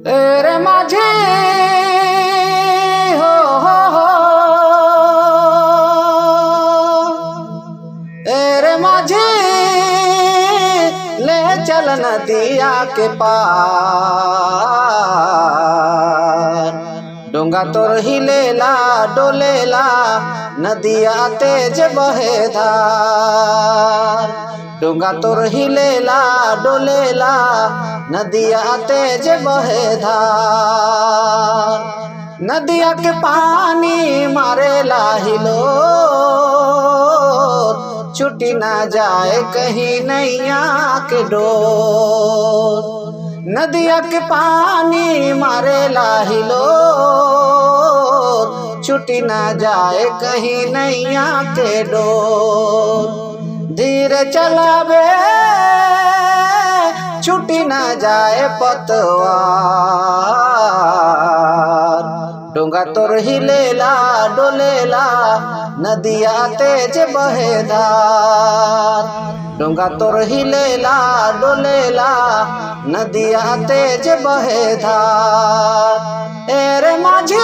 এর মাঝে हो এর মাঝে ले चल नदिया के पार डोंगा तोर हिलेला डोलेला नदिया तेज बहे धार डोंगा तोर हिलेला डोलेला नदिया तेज बहे धार नदिया के पानी मारेला हिलो छुटी ना जाए कहीं नैया के डोर नदिया के पानी मारेला हिलो छुटी ना जाए कहीं नैया के डोर धीरे चलावे छुटी ना जाए पतवार डोंगा तोर हिलेला डोलेला नदिया तेज बहे धार डोंगा तोर हिलेला डोलेला नदिया तेज बहे धार एरे माझे